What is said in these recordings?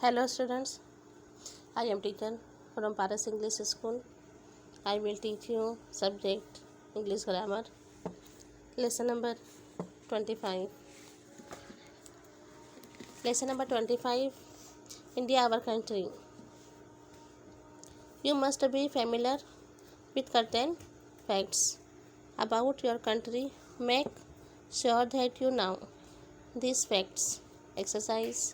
Hello students, I am teacher from Paras English School. I will teach you subject English grammar. Lesson number 25. Lesson number 25. India our country. You must be familiar with certain facts about your country. Make sure that you know these facts. Exercise.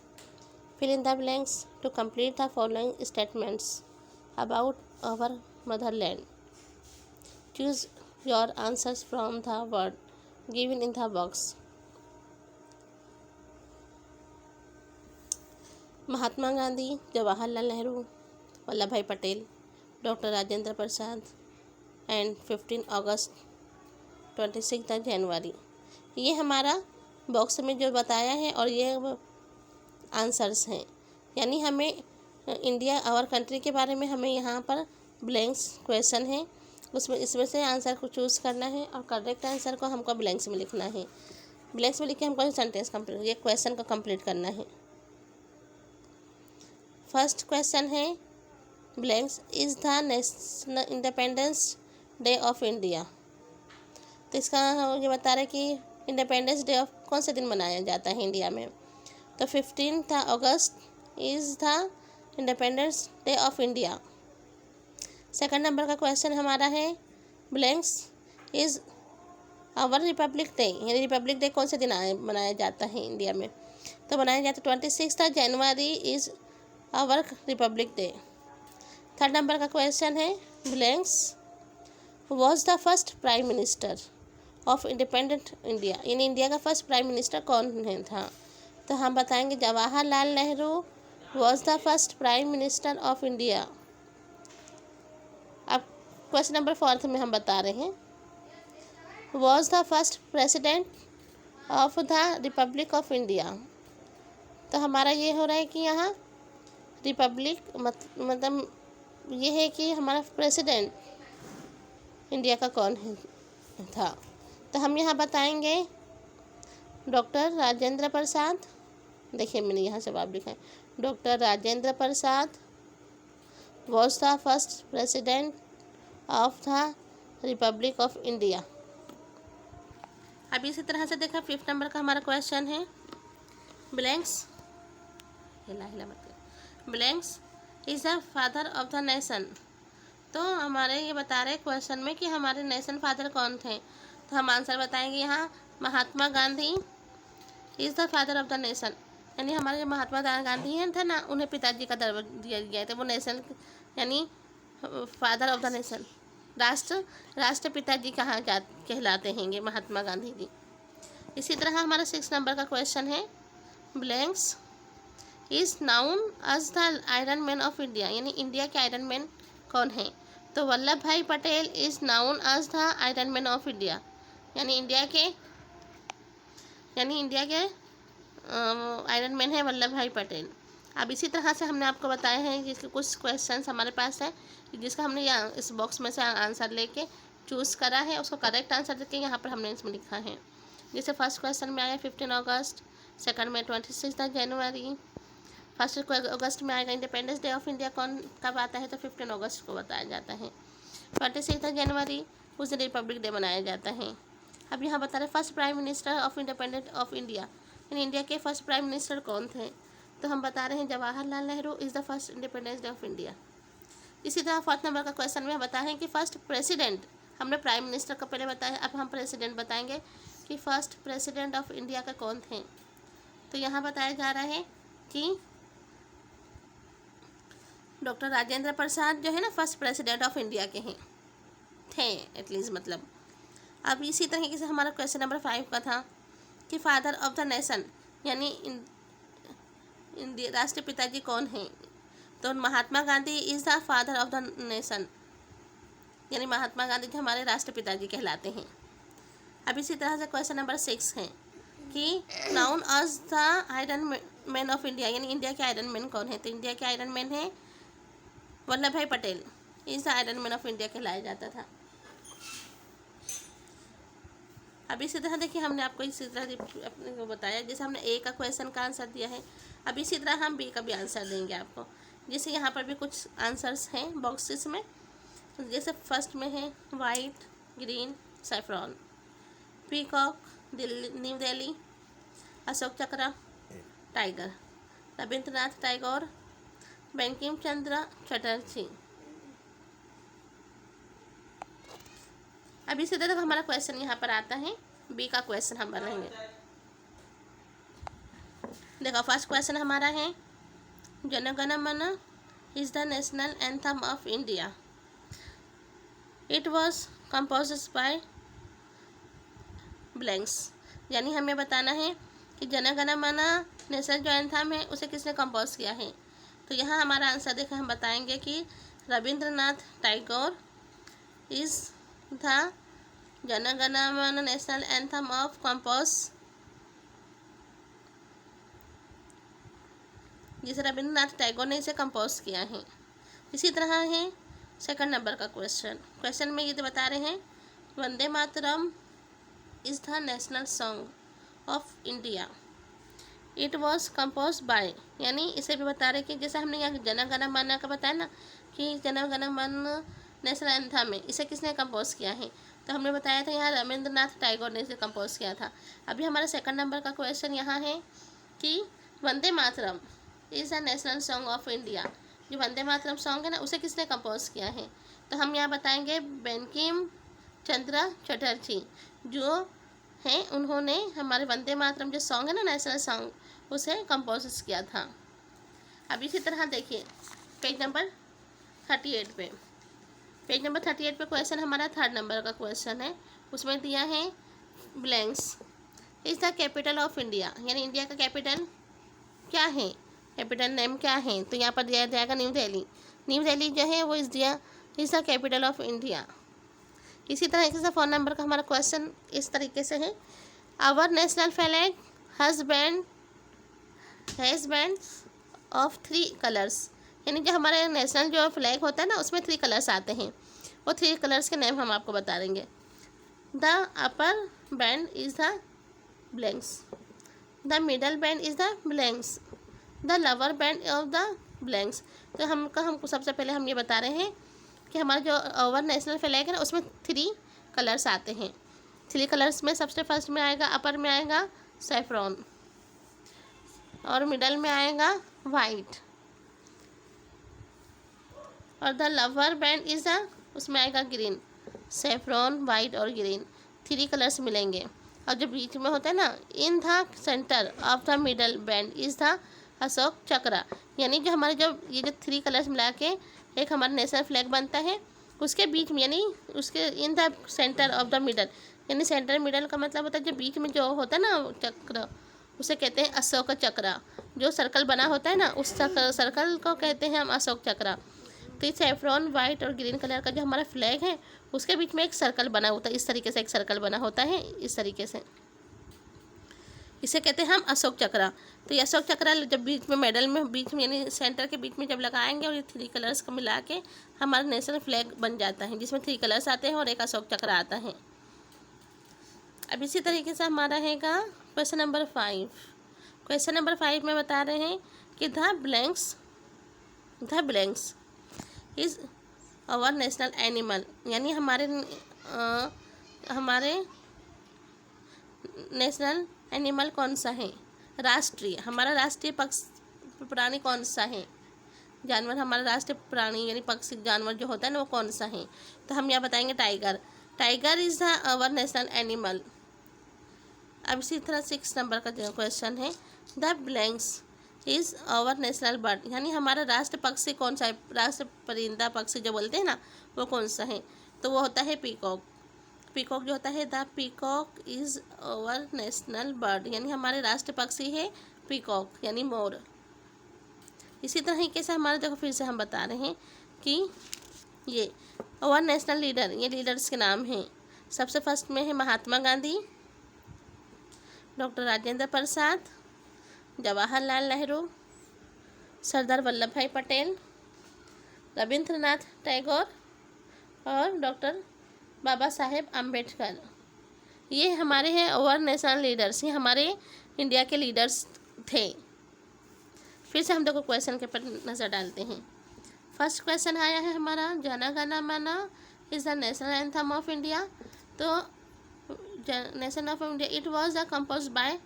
Fill in the blanks to complete the following statements about our motherland. Choose your answers from the word given in the box. Mahatma Gandhi, Jawaharlal Nehru, Vallabh Bhai Patel, doctor Rajendra Prasad and 15 अगस्त 26 जनवरी। ये हमारा box में जो बताया है और ये answers हैं, यानी हमें इंडिया आवर कंट्री के बारे में हमें यहाँ पर ब्लैंक्स क्वेश्चन है, उसमें इसमें से आंसर को चूज़ करना है और करेक्ट आंसर को हमको ब्लैंक्स में लिखना है। ब्लैंक्स में लिख के हमको सेंटेंस कंप्लीट ये क्वेश्चन को कंप्लीट करना है। फर्स्ट क्वेश्चन है blanks is the national independence Day of India. तो इसका ये बता रहे कि इंडिपेंडेंस डे ऑफ कौन से दिन मनाया जाता है इंडिया में। तो 15 अगस्त is the Independence Day of India. Second number का क्वेश्चन हमारा है blanks is our Republic Day, यानी रिपब्लिक डे कौन से दिन मनाया जाता है इंडिया में। तो मनाया जाता है 26 January is our Republic day. Third number का क्वेश्चन है blanks was the first prime minister of independent India, यानी इंडिया का फर्स्ट प्राइम मिनिस्टर कौन है था। तो हम बताएंगे Jawaharlal Nehru was the first prime minister of India. अब क्वेश्चन नंबर 4 में हम बता रहे हैं was the first president of the republic of India. तो हमारा ये हो रहा है कि यहाँ रिपब्लिक मतलब ये है कि हमारा प्रेसिडेंट इंडिया का कौन है था। तो हम यहाँ बताएंगे डॉक्टर राजेंद्र प्रसाद। देखिए मैंने यहाँ जवाब लिखा है doctor Rajendra Prasad was the first president of the republic of India. अब इसी तरह से देखा 5th नंबर का हमारा क्वेश्चन है blanks blanks is the father of the nation. तो हमारे ये बता रहे क्वेश्चन में कि हमारे नेशन फादर कौन थे। तो हम आंसर बताएंगे यहाँ Mahatma Gandhi is the father of the nation, यानी हमारे जो महात्मा गांधी हैं थे ना, उन्हें पिताजी का दर्जा दिया गया था। वो नेशन यानी फादर ऑफ द नेशन, राष्ट्रपिता जी कहलाते हैंगे महात्मा गांधी जी। इसी तरह हमारा 6 नंबर का क्वेश्चन है blanks is known as the iron man of India, यानी इंडिया के आयरन मैन कौन है। तो Vallabh Bhai Patel is known as the iron man of India, यानी इंडिया के आयरन मैन है वल्लभ भाई पटेल। अब इसी तरह से हमने आपको बताया है कि कुछ क्वेश्चंस हमारे पास है जिसका हमने इस बॉक्स में से आंसर लेके चूज़ करा है, उसको करेक्ट आंसर देके यहाँ पर हमने इसमें लिखा है। जैसे फर्स्ट क्वेश्चन में आया 15 अगस्त, सेकंड में 26 जनवरी, फर्स्ट अगस्त में आएगा इंडिपेंडेंस डे ऑफ इंडिया कौन कब आता है, तो 15 अगस्त को बताया जाता है। 26 जनवरी उस दिन रिपब्लिक डे मनाया जाता है। अब यहाँ बता रहे first prime minister of independent of India, यानी इंडिया के फर्स्ट प्राइम मिनिस्टर कौन थे। तो हम बता रहे हैं Jawaharlal Nehru is the first independence Day of India. इसी तरह 4th नंबर का क्वेश्चन में बताए हैं कि फर्स्ट प्रेसिडेंट, हमने प्राइम मिनिस्टर का पहले बताया, अब हम प्रेसिडेंट बताएंगे कि फर्स्ट प्रेसिडेंट ऑफ इंडिया का कौन थे। तो यहाँ बताया जा रहा है कि डॉक्टर राजेंद्र प्रसाद जो है ना फर्स्ट प्रेसिडेंट ऑफ इंडिया के हैं थे एटलीस्ट मतलब। अब इसी तरीके से हमारा क्वेश्चन नंबर 5 का था कि फादर ऑफ द नेशन, यानी इंडिया राष्ट्रपिता जी कौन हैं। तो Mahatma Gandhi is the father of the nation, यानी महात्मा गांधी जो हमारे राष्ट्रपिता जी कहलाते हैं। अब इसी तरह से क्वेश्चन नंबर 6 है कि known as the iron man of India, यानी इंडिया के आयरन मैन कौन है। तो इंडिया के आयरन मैन है Vallabh Bhai Patel is the iron man of India कहलाया जाता था। अब इसी तरह देखिए हमने आपको इसी तरह अपने को बताया, जैसे हमने ए का क्वेश्चन का आंसर दिया है अब इसी तरह हम बी का भी आंसर देंगे आपको। जैसे यहाँ पर भी कुछ आंसर्स हैं बॉक्सेस में, जैसे फर्स्ट में है white, green, saffron, peacock, Delhi, new Delhi, Ashok चक्र, टाइगर, रविंद्रनाथ टैगोर, बंकिम चंद्र चटर्जी। अब इसी तरह हमारा क्वेश्चन यहाँ पर आता है, बी का क्वेश्चन हम बनाएंगे। देखो फर्स्ट क्वेश्चन हमारा है, जन गण मन is the national anthem of India. It was composed bye blanks. यानी हमें बताना है कि जन गण मन नेशनल जो एंथम है उसे किसने कंपोज किया है। तो यहाँ हमारा आंसर देखो हम बताएंगे कि रविंद्रनाथ टैगोर इज द जन गण मन नेशनल एंथम ऑफ कंपोज, जिसे रविंद्रनाथ टैगोर ने इसे कंपोज किया है। इसी तरह है सेकंड नंबर का क्वेश्चन में ये तो बता रहे हैं, Vande Mataram is the national song of India. It was compose by, यानी इसे भी बता रहे कि जैसे हमने यहाँ जन गण मन का बताया ना कि जन गण मन नेशनल एंथम है, इसे किसने कंपोज किया है। तो हमने बताया था यहाँ रविंद्रनाथ टैगोर ने इसे कंपोज किया था। अभी हमारा सेकंड नंबर का क्वेश्चन यहाँ है कि Vande Mataram is the national song of India. जो वंदे मातरम सॉन्ग है ना उसे किसने कंपोज किया है। तो हम यहाँ बताएंगे बंकिम चंद्र चटर्जी जो हैं, उन्होंने हमारे वंदे मातरम जो सॉन्ग है ना नेशनल सॉन्ग उसे कंपोज किया था। अब इसी तरह देखिए पेज नंबर 38 पे, पेज नंबर 38 पे क्वेश्चन हमारा थर्ड नंबर का क्वेश्चन है। उसमें दिया है blanks is the capital of India. यानी इंडिया का कैपिटल क्या है, कैपिटल नेम क्या है। तो यहाँ पर दिया जाएगा न्यू दिल्ली। न्यू दिल्ली जो है वो is the capital of India. इसी तरह से फोन नंबर का हमारा क्वेश्चन इस तरीके से है, our national flag has band of 3 colours. यानी जो हमारे नेशनल जो फ्लैग होता है ना उसमें 3 कलर्स आते हैं, वो 3 कलर्स के नेम हम आपको बता देंगे। The upper band is the blanks, the middle band is the blanks, the lower band of the blanks. तो हमको सबसे पहले हम ये बता रहे हैं कि हमारा जो ओवर नेशनल फ्लैग है ना उसमें 3 कलर्स आते हैं। 3 कलर्स में सबसे फर्स्ट में आएगा, अपर में आएगा सैफरॉन, और मिडल में आएगा वाइट, और the lower band is the उसमें आएगा ग्रीन। सैफरॉन, वाइट और ग्रीन 3 कलर्स मिलेंगे। और जो बीच में होता है ना, इन the centre of the middle band is the Ashok चक्र। यानी जो हमारे ये जो 3 कलर्स मिला के एक हमारा नेशनल फ्लैग बनता है, उसके बीच में यानी उसके इन the centre of the middle, यानी सेंटर मिडल का मतलब होता है जो बीच में जो होता है ना चक्र, उसे कहते हैं अशोक चक्र। जो सर्कल बना होता है ना उस सर्कल को कहते हैं हम अशोक चक्र। तो इस सैफरॉन, वाइट और ग्रीन कलर का जो हमारा फ्लैग है उसके बीच में एक सर्कल बना होता है, इस तरीके से एक सर्कल बना होता है, इस तरीके से इसे कहते हैं हम अशोक चक्र। तो ये अशोक चक्र जब बीच में मेडल में बीच में यानी सेंटर के बीच में जब लगाएंगे और ये 3 कलर्स को मिला के हमारा नेशनल फ्लैग बन जाता है, जिसमें 3 कलर्स आते हैं और एक अशोक चक्र आता है। अब इसी तरीके से हमारा रहेगा क्वेश्चन नंबर 5। क्वेश्चन नंबर 5 में बता रहे हैं कि the blanks is our national animal. यानी हमारे नेशनल एनिमल कौन सा है, राष्ट्रीय, हमारा राष्ट्रीय प्राणी कौन सा है, जानवर हमारा राष्ट्रीय प्राणी यानी पक्षी जानवर जो होता है ना वो कौन सा है। तो हम यहाँ बताएंगे tiger. Tiger is the our national animal. अब इसी तरह 6 नंबर का जो क्वेश्चन है, the blanks is our national bird. यानी हमारा राष्ट्र पक्षी कौन सा है, राष्ट्र परिंदा पक्षी जो बोलते हैं ना वो कौन सा है। तो वो होता है पीकॉक। पीकॉक जो होता है, the peacock is our national bird. यानी हमारे राष्ट्र पक्षी है पीकॉक यानी मोर। इसी तरह कैसे हमारे देखो फिर से हम बता रहे हैं कि ये आवर नेशनल लीडर, ये लीडर्स के नाम हैं। सबसे फर्स्ट में है महात्मा गांधी, डॉक्टर राजेंद्र प्रसाद, जवाहरलाल नेहरू, सरदार वल्लभ भाई पटेल, रविंद्रनाथ टैगोर और डॉक्टर बाबा साहेब अम्बेडकर। ये हमारे हैं ओवर नेशनल लीडर्स, ये हमारे इंडिया के लीडर्स थे। फिर से हम देखो क्वेश्चन के पर नज़र डालते हैं। फर्स्ट क्वेश्चन आया है हमारा, Jana Gana Mana is the national anthem of India. तो nation of India it was the compose by,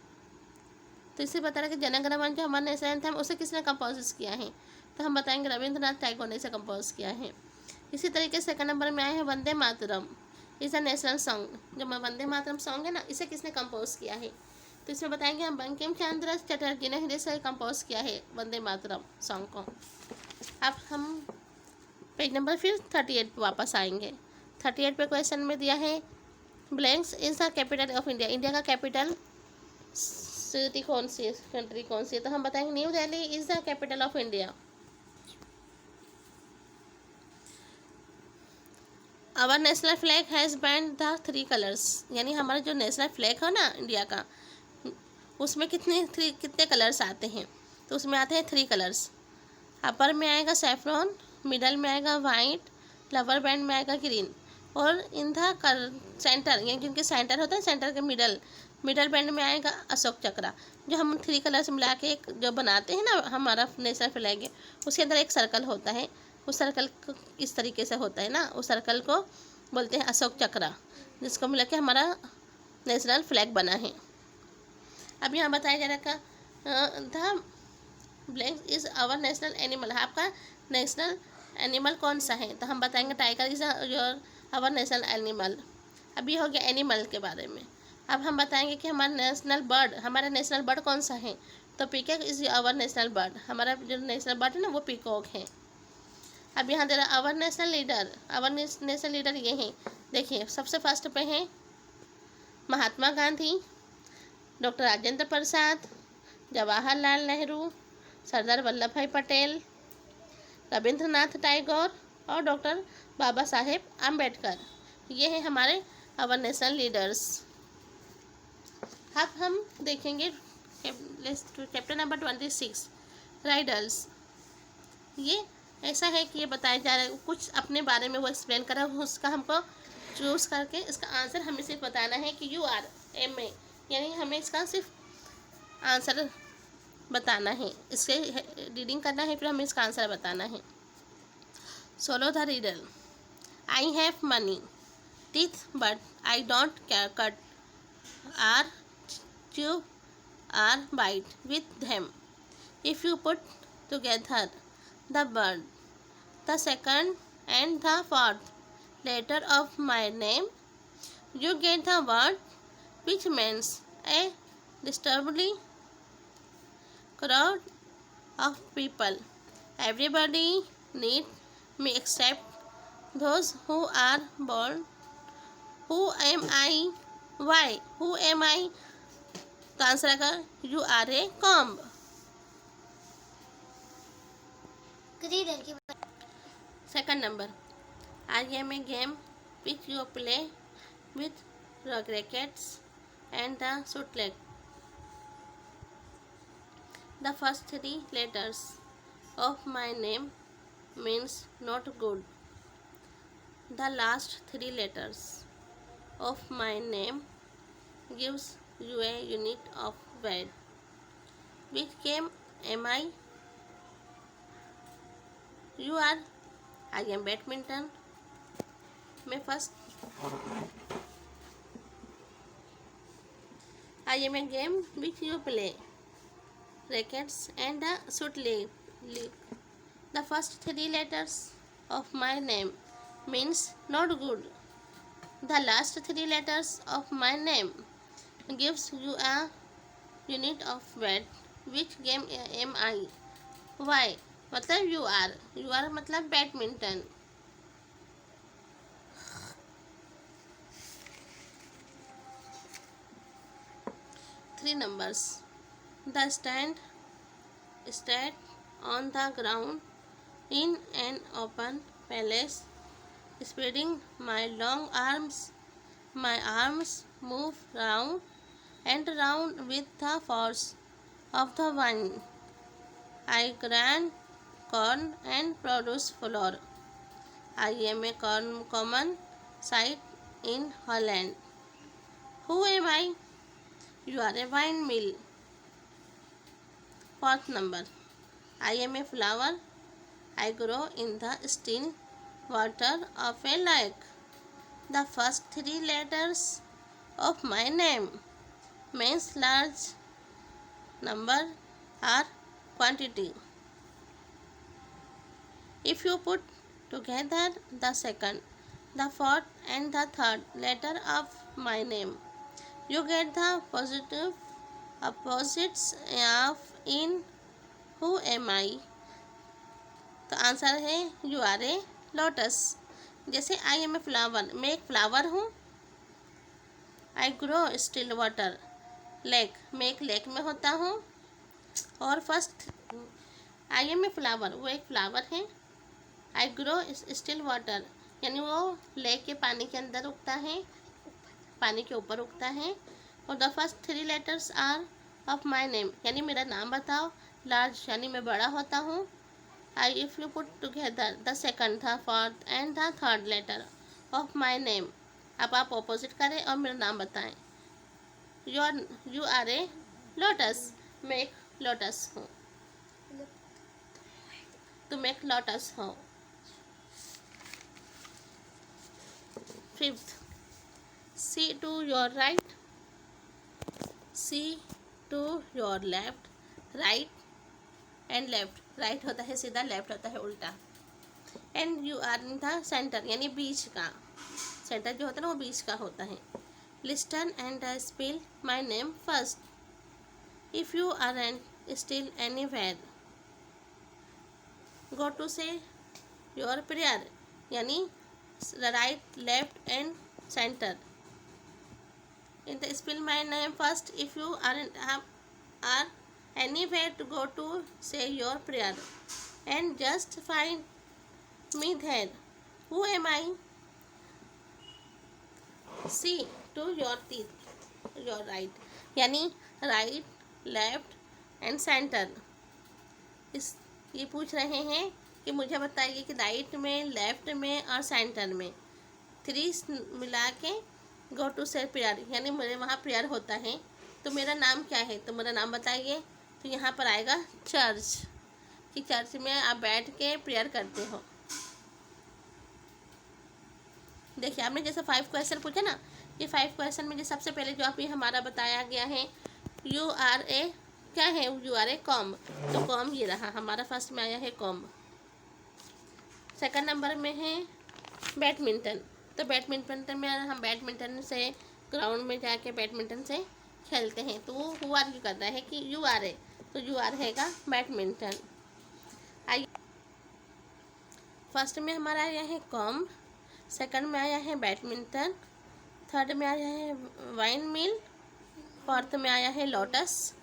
तो इससे बता रहा है कि जन गण मन जो हमारा नेशनल एंथम उसे किसने कंपोज किया है, तो हम बताएंगे रविंद्रनाथ टैगोर ने इसे कंपोज किया है। इसी तरीके से सेकंड नंबर में आए हैं Vande Mataram is a national song. जो वंदे मातरम सॉन्ग है ना, इसे किसने कंपोज किया है, तो इसमें बताएंगे हम बंकिम चंद्र चटर्जी ने इसे कंपोज किया है वंदे मातरम सॉन्ग को। अब हम पेज नंबर फिर 38 पर वापस आएंगे। 38 पे क्वेश्चन में दिया है blanks is the capital of India. India का कैपिटल सिटी कौन सी है, कंट्री कौन सी है, तो हम बताएंगे New Delhi is the capital of India. Our national flag has band the 3 colours, यानी हमारा जो नेशनल फ्लैग है ना इंडिया का, उसमें कितने कलर्स आते हैं, तो उसमें आते हैं 3 कलर्स। अपर में आएगा सैफ्रॉन, मिडल में आएगा वाइट, लोअर बैंड में आएगा ग्रीन, और इन द सेंटर, यानी जिनके सेंटर होता है, सेंटर के मिडल बैंड में आएगा अशोक चक्र। जो हम 3 कलर्स मिला के एक जो बनाते हैं ना हमारा नेशनल फ्लैग है, उसके अंदर एक सर्कल होता है, उस सर्कल को इस तरीके से होता है ना, उस सर्कल को बोलते हैं अशोक चक्र, जिसको मिला के हमारा नेशनल फ्लैग बना है। अब यहाँ बताया जा रहा है the blank is our national animal, आपका नेशनल एनिमल कौन सा है, तो हम बताएंगे tiger is your our national animal. अब ये हो गया एनिमल के बारे में। अब हम बताएंगे कि हमारा नेशनल बर्ड कौन सा है, तो peacock is our national bird, हमारा जो नेशनल बर्ड है ना वो पीकॉक है। अब यहाँ दे रहा आवर नेशनल लीडर ये हैं, देखिए सबसे फर्स्ट पे हैं महात्मा गांधी, डॉक्टर राजेंद्र प्रसाद, जवाहरलाल नेहरू, सरदार वल्लभ भाई पटेल, रविंद्रनाथ टैगोर और डॉक्टर बाबा साहेब आम्बेडकर। ये हैं हमारे आवर नेशनल लीडर्स। अब हम देखेंगे चैप्टर नंबर 26 राइडल्स। ये ऐसा है कि ये बताया जा रहा है कुछ अपने बारे में वो एक्सप्लेन करा, उसका हमको चूज़ करके इसका आंसर हमें सिर्फ बताना है कि URMA, यानी हमें इसका सिर्फ आंसर बताना है, इसके रीडिंग करना है, फिर हमें इसका आंसर बताना है। Solve the riddle. I have many teeth but I don't cut or chew or bite with them. If you put together the word, the second and the fourth letter of my name, you get the word which means a disturbingly crowd of people. Everybody need me except those who are born. Who am I? Why? Who am I? तो answer आएगा URA comb. Second number, I am a game which you play with rackets and the shuttlecock. The first 3 letters of my name means not good. The last 3 letters of my name gives you a unit of weight. Which game am I? You are. I am badminton. मैं first. I am a game which you play rackets and a shoot league. The first 3 letters of my name means not good. The last 3 letters of my name gives you a unit of weight. Which game am I? Why? मतलब you are मतलब badminton. Three numbers. The stand on the ground in an open place, spreading my long arms. My arms move round and round with the force of the wind. I grind corn and produce flour. I am a common sight in Holland. Who am I? You are a windmill. Fourth number. I am a flower. I grow in the still water of a lake. The first three letters of my name means large number or quantity. If you put together the second, the fourth and the third letter of my name, you get the positive opposites of in who am I. तो answer है you are a lotus. जैसे I am a flower, मैं एक flower हूँ। I grow still water lake, मैं एक lake में होता हूँ। और first I am a flower, वो एक फ्लावर है। आई ग्रो स्टिल वाटर यानी वो लेक के पानी के अंदर उगता है, पानी के ऊपर उगता है। और the first three letters are of my name यानी मेरा नाम बताओ। लार्ज यानी मैं बड़ा होता हूँ। I if you put together the second, the fourth and the third letter of my name, अब आप ऑपोजिट करें और मेरा नाम बताएं। यू आर ए लोटस, मैं एक लोटस हूँ। तुम एक लोटस हो। Fifth, see to your right, see to your left, right and left, right होता है सीधा, लेफ्ट होता है उल्टा। And you are in the centre यानी बीच का, सेंटर जो होता है ना वो बीच का होता है। Listen and I spell my name first. If you are and still anywhere, go to say your prayer यानी right left and centre. In the spell my name first, if you are anywhere to go to say your prayer and just find me there. Who am I? See to your teeth, your right यानी right left and center। इस ये पूछ रहे हैं कि मुझे बताइए कि राइट में, लेफ्ट में और सेंटर में थ्री मिला के गो टू से प्रेयर यानी मेरे वहाँ प्रेयर होता है। तो मेरा नाम क्या है, तो मेरा नाम बताइए। तो यहाँ पर आएगा चर्च, कि चर्च में आप बैठ के प्रेयर करते हो। देखिए आपने जैसे 5 क्वेश्चन पूछे ना, ये 5 क्वेश्चन में जो सबसे पहले जो आप ये हमारा बताया गया है यू आर ए, क्या है यू आर ए कॉम, तो कॉम ये रहा हमारा, फर्स्ट में आया है कॉम। सेकंड नंबर में है बैडमिंटन, तो बैडमिंटन में हम बैडमिंटन से ग्राउंड में जाके बैडमिंटन से खेलते हैं। तो वो हु आर यू कर रहा है कि यू आर ए, तो यू आर रहेगा बैडमिंटन। आई फर्स्ट में हमारा आया है कॉम, सेकंड में आया है बैडमिंटन, थर्ड में आया है वाइन मिल, फोर्थ में आया है लोटस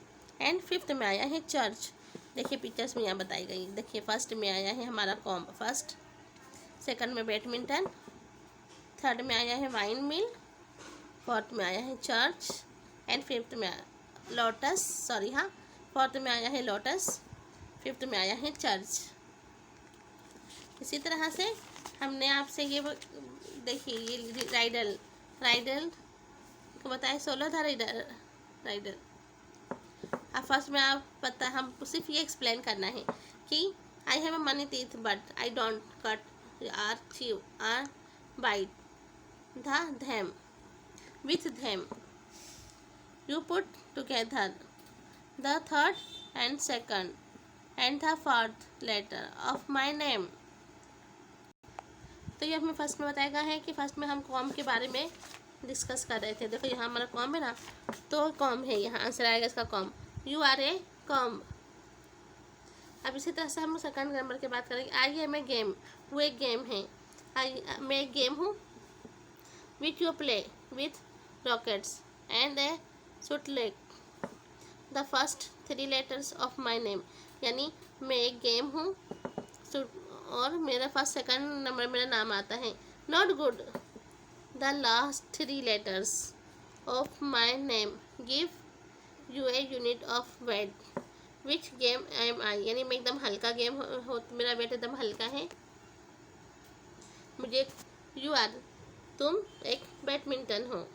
एंड फिफ्थ में आया है चर्च। देखिए पिक्चर्स में यहाँ बताई गई। देखिए फर्स्ट में आया है हमारा कॉम फर्स्ट, सेकंड में बैडमिंटन, थर्ड में आया है वाइन मिल, फोर्थ में आया है चर्च एंड फिफ्थ में लोटस, सॉरी हाँ, फोर्थ में आया है लोटस, फिफ्थ में आया है चर्च। इसी तरह से हमने आपसे ये देखिए ये राइडल को बताया, 16 था राइडल। अब फर्स्ट में आप पता हम सिर्फ ये एक्सप्लेन करना है कि I have a many teeth but I don't cut or chew or bite them with them. You put together the third and second and the fourth letter of my name. तो ये हमें first में बताया गया है कि first में हम कॉम के बारे में डिस्कस कर रहे थे। देखो यहाँ हमारा कॉम है ना, तो कॉम है, यहाँ आंसर आएगा इसका comb, you are a comb. अब इसी तरह से हम सेकंड नंबर की बात करेंगे। आई एम ए गेम, वो एक गेम है। मैं एक गेम हूँ which you play with rackets and a shuttlecock, the first 3 letters of my name, यानी मैं एक गेम हूँ और मेरा फर्स्ट सेकंड नंबर मेरा नाम आता है। Not good, the last 3 letters of my name give you a unit of weight, which game am I, यानी मैं एकदम हल्का गेम हो, मेरा वेट एकदम हल्का है। मुझे यू आर, तुम एक बैडमिंटन हो।